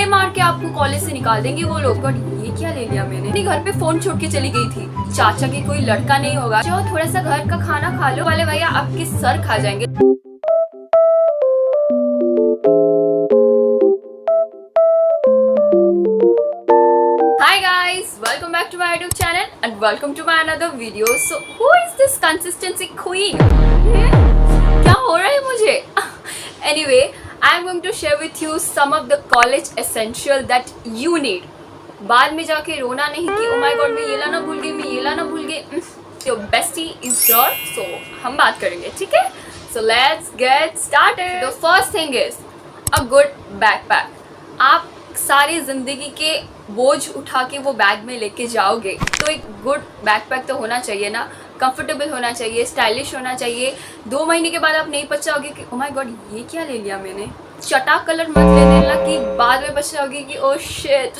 मार के आपको कॉलेज से निकाल देंगे वो लोग। बट ये क्या ले लिया मैंने, अपने घर पे फोन छोड़ के चली गई थी। चाचा के कोई लड़का नहीं होगा जो थोड़ा सा घर का खाना खा लो वाले भैया आपके सर खा जाएंगे। Hi guys, welcome back to my YouTube channel and welcome to my another video. So who is this consistency queen? क्या हो रहा है मुझे? Anyway, I'm going to share with you some of the college essential that you need. बाद में जाके रोना नहीं कि oh my god मैं ये लाना भूल गई, मैं ये लाना भूल गई। Your bestie is here, so हम बात करेंगे, ठीक है? So let's get started. The first thing is a good backpack. आप सारी ज़िंदगी के बोझ उठा के वो बैग में लेके जाओगे तो एक गुड बैकपैक तो होना चाहिए ना। कंफर्टेबल होना चाहिए, स्टाइलिश होना चाहिए। 2 महीने के बाद आप नहीं पछताओगे कि ओह माय गॉड ये क्या ले लिया मैंने। चटा कलर मत ले लेना कि बाद में पछताओगे कि oh shit.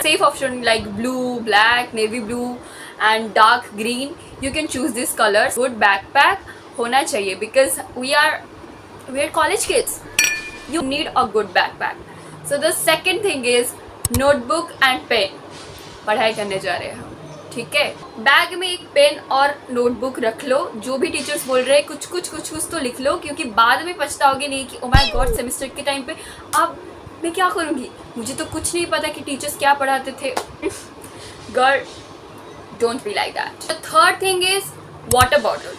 Safe option like blue, black, navy blue and dark green, you can choose this colours. Good backpack होना चाहिए because we are college kids, you need a good backpack. So the second thing is notebook and pen. पढ़ाई करने जा रहे हैं हम, ठीक है? बैग में एक पेन और नोटबुक रख लो। जो भी टीचर्स बोल रहे हैं कुछ तो लिख लो, क्योंकि बाद में पछताओगे नहीं कि ओ माय गॉड सेमेस्टर के टाइम पे अब मैं क्या करूँगी, मुझे तो कुछ नहीं पता कि टीचर्स क्या पढ़ाते थे। Girl, don't be like that. The third thing is water bottle.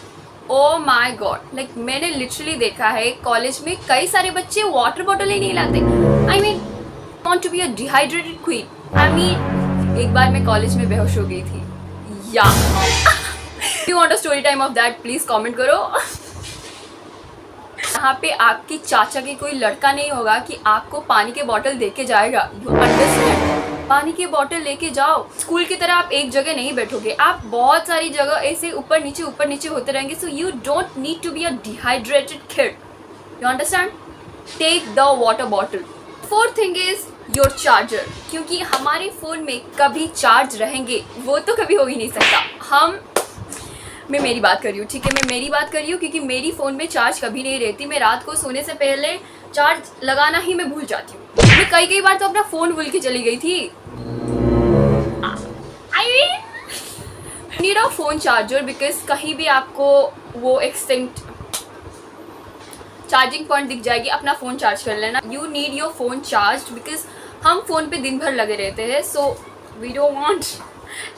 Oh my god, like मैंने लिटरली देखा है कॉलेज में कई सारे बच्चे वाटर बॉटल ही नहीं लाते। I mean want to be a dehydrated queen. I mean एक बार मैं कॉलेज में बेहोश हो गई थी। या you want a story time of that, please comment करो। यहाँ पे आपकी चाचा के कोई लड़का नहीं होगा कि आपको पानी के बॉटल दे के जाएगा। You understand? पानी की बोतल लेके जाओ। स्कूल की तरह आप एक जगह नहीं बैठोगे, आप बहुत सारी जगह ऐसे ऊपर नीचे होते रहेंगे। So you don't need to be a dehydrated kid, you understand? Take the water bottle. Fourth thing is your charger, क्योंकि हमारे फ़ोन में कभी चार्ज रहेंगे वो तो कभी हो ही नहीं सकता। मैं मेरी बात कर रही हूँ, ठीक है? मैं मेरी बात कर रही हूँ क्योंकि मेरी फ़ोन में चार्ज कभी नहीं रहती। मैं रात को सोने से पहले चार्ज लगाना ही मैं भूल जाती हूँ। मैं कई बार तो अपना फ़ोन भूल के चली गई थी। I need a phone charger because कहीं भी आपको वो एक्सटेंट चार्जिंग पॉइंट दिख जाएगी, अपना फ़ोन चार्ज कर लेना। You need your phone charge because हम फ़ोन पे दिन भर लगे रहते हैं। So we don't want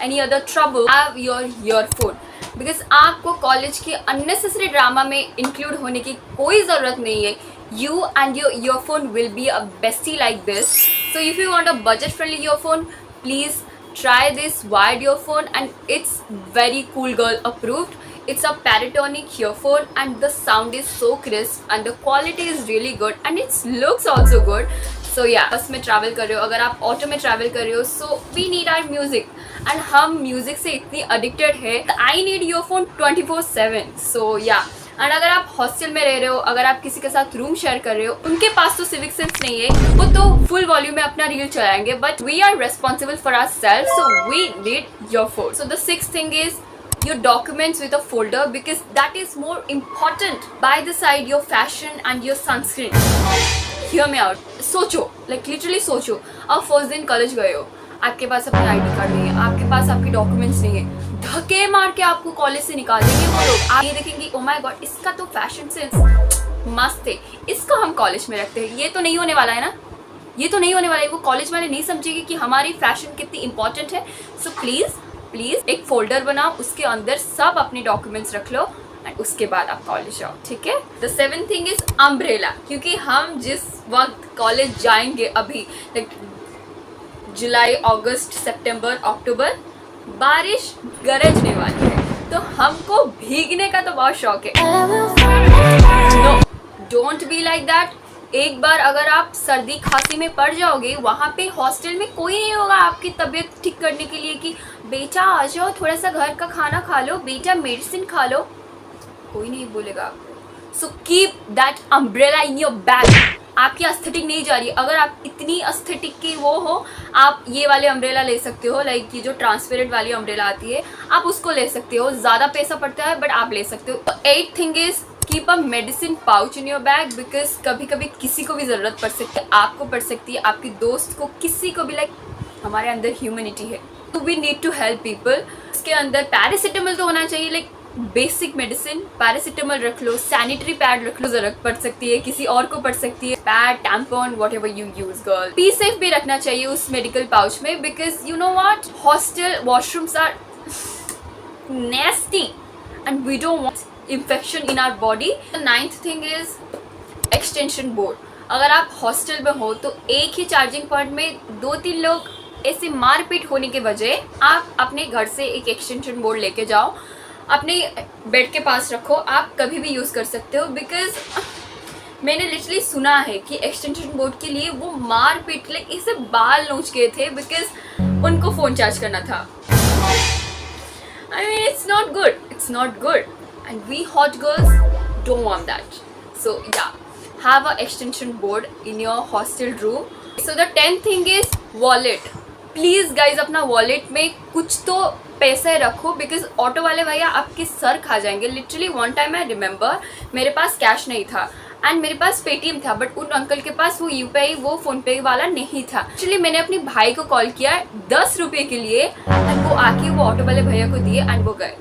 any other trouble. Have your earphone because आपको कॉलेज के अननेसेसरी ड्रामा में इंक्लूड होने की कोई ज़रूरत नहीं है। You and your earphone will be a bestie like this. So if you want a budget friendly earphone, please try this wired earphone and it's very cool girl approved. It's a Paratonic earphone and the sound is so crisp and the quality is really good and it looks also good. So yeah, बस में travel कर रहे हो, अगर आप auto में travel कर रहे हो, so we need our music and हम म्यूजिक से इतनी अडिक्टेड है। I need earphone 24/7. So yeah. And अगर आप हॉस्टल में रह रहे हो, अगर आप किसी के साथ रूम शेयर कर रहे हो, उनके पास तो सिविक सेंस नहीं है, वो तो फुल वॉल्यूम में अपना रील चलाएंगे, but we are responsible for ourselves, so we need your phone. So the sixth thing is your documents with a folder because that is more important by the side your fashion and your sunscreen. Hear me out. सोचो, like literally सोचो, आप first दिन college गए हो, आपके पास अपनी ID card नहीं है, आपके पास आपके डॉक्यूमेंट्स नहीं है, धक्के मार के आपको कॉलेज से निकाल देंगे वो लोग। आप ये देखेंगे ओ माय गॉड इसका तो फैशन सेंस मस्त है, इसको हम कॉलेज में रखते हैं। ये तो नहीं होने वाला है ना, ये तो नहीं होने वाला है। वो कॉलेज वाले नहीं समझेंगे कि हमारी फैशन कितनी इंपॉर्टेंट है। सो प्लीज़ एक फोल्डर बनाओ, उसके अंदर सब अपने डॉक्यूमेंट्स रख लो एंड उसके बाद आप कॉलेज जाओ, ठीक है? The seventh thing is umbrella, क्योंकि हम जिस वक्त कॉलेज जाएंगे अभी लाइक जुलाई, अगस्त, सितंबर, अक्टूबर, बारिश गरजने वाली है, तो हमको भीगने का तो बहुत शौक है। No, don't be like that. एक बार अगर आप सर्दी खांसी में पड़ जाओगे, वहाँ पे हॉस्टल में कोई नहीं होगा आपकी तबीयत ठीक करने के लिए कि बेटा आ जाओ थोड़ा सा घर का खाना खा लो, बेटा मेडिसिन खा लो, कोई नहीं बोलेगा आपको। So keep that umbrella in your bag. आपकी एस्थेटिक नहीं जा रही है, अगर आप इतनी एस्थेटिक की वो हो, आप ये वाले अम्ब्रेला ले सकते हो, लाइक ये जो ट्रांसपेरेंट वाली अम्ब्रेला आती है, आप उसको ले सकते हो। ज़्यादा पैसा पड़ता है बट आप ले सकते हो। तो 8th thing is keep a medicine pouch in your bag, because कभी कभी किसी को भी ज़रूरत पड़ सकती है, आपको पड़ सकती है, आपकी दोस्त को, किसी को भी। लाइक हमारे अंदर ह्यूमैनिटी है, तो we need to help people. उसके अंदर पैरासीटामोल तो होना चाहिए, लाइक बेसिक मेडिसिन। पैरासीटामोल रख लो, सैनिटरी पैड रख लो, जरूरत पड़ सकती है, किसी और को पड़ सकती है। Pad, tampon, whatever you use girl. Pee Safe भी रखना चाहिए उस मेडिकल पाउच में, because you know what, hostel washrooms are nasty and we don't want infection in our body. The ninth thing is extension board. अगर आप hostel में हो तो एक ही चार्जिंग पॉइंट में 2-3 लोग ऐसे मारपीट होने के बजाय आप अपने घर से एक एक्सटेंशन बोर्ड लेके जाओ, अपने बेड के पास रखो, आप कभी भी यूज़ कर सकते हो। बिकॉज मैंने लिटरली सुना है कि एक्सटेंशन बोर्ड के लिए वो मारपीट, लाइक इसे बाल नोच गए थे बिकॉज उनको फ़ोन चार्ज करना था। I mean, it's not good. It's not good. And we hot girls don't want that. So yeah, have a extension board in your hostel room. So the 10th thing is wallet. Please guys, अपना wallet में कुछ तो पैसे रखो, because auto वाले भैया आपके sir खा जाएंगे। Literally one time I remember, मेरे पास कैश नहीं था एंड मेरे पास पेटीएम था, बट उन अंकल के पास वो यूपीआई, वो फोन पे वाला नहीं था। एक्चुअली मैंने अपने भाई को कॉल किया 10 रुपये के लिए एंड वो आके वो ऑटो वाले भैया को दिए एंड वो गए।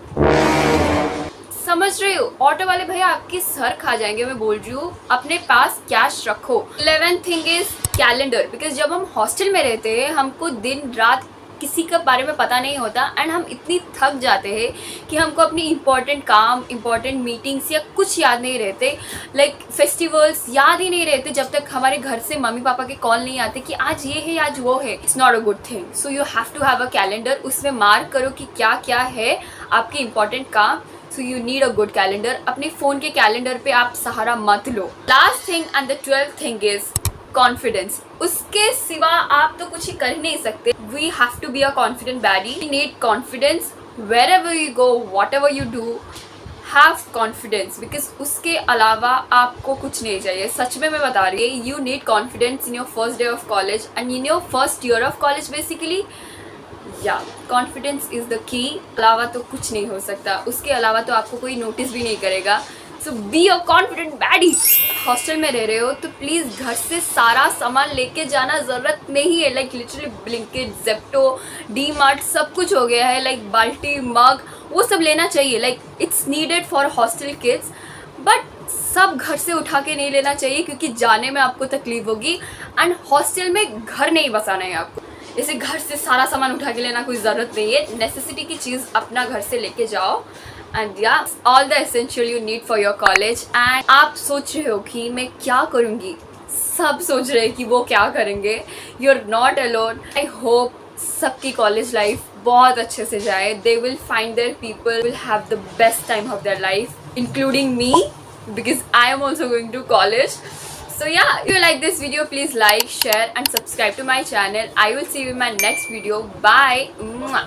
समझ रहे हो, ऑटो वाले भैया आपके सर खा जाएंगे। मैं बोल रही हूँ अपने पास कैश रखो। 11th thing is calendar, because जब हम हॉस्टल में रहते हैं हमको दिन रात किसी के बारे में पता नहीं होता एंड हम इतनी थक जाते हैं कि हमको अपनी इंपॉर्टेंट काम, इंपॉर्टेंट मीटिंग्स या कुछ याद नहीं रहते, लाइक फेस्टिवल्स याद ही नहीं रहते जब तक हमारे घर से मम्मी पापा के कॉल नहीं आते कि आज ये है आज वो है। It's not a good thing. So you have to have a calendar, उसमें मार्क करो कि क्या क्या है आपके इंपॉर्टेंट काम। So you need a good calendar. अपने फ़ोन के कैलेंडर पे आप सहारा मत लो। Last thing and the 12th thing is confidence. उसके सिवा आप तो कुछ ही कर ही नहीं सकते। We have to be a confident baddie. You need confidence wherever you go, whatever you do, have confidence, because उसके अलावा आपको कुछ नहीं चाहिए। सच में मैं बता रही हूँ, you need confidence in your first day of college and in your first year of college basically. या कॉन्फिडेंस इज़ द की। अलावा तो कुछ नहीं हो सकता, उसके अलावा तो आपको कोई नोटिस भी नहीं करेगा। So be a confident baddie. Hostel में रह रहे हो तो प्लीज़ घर से सारा सामान लेके जाना ज़रूरत नहीं है। Like literally Blinkit, Zepto, D mart सब कुछ हो गया है, लाइक बाल्टी, मग, वो सब लेना चाहिए। Like it's needed for hostel kids, but सब घर से उठा के नहीं लेना चाहिए क्योंकि जाने में आपको तकलीफ होगी। एंड हॉस्टल में घर नहीं बसाना है आपको, इसे घर से सारा सामान उठा के लेना कोई ज़रूरत नहीं है। नेसेसिटी की चीज़ अपना घर से लेके जाओ एंड या all the essential you need for your college. And आप सोच रहे हो कि मैं क्या करूँगी, सब सोच रहे हैं कि वो क्या करेंगे। You are not alone. I hope सबकी कॉलेज लाइफ बहुत अच्छे से जाए। They will find their people, will have the best time of their life, including me, because I am also going to college. So yeah, if you like this video, please like, share and subscribe to my channel. I will see you in my next video. Bye. Mwah.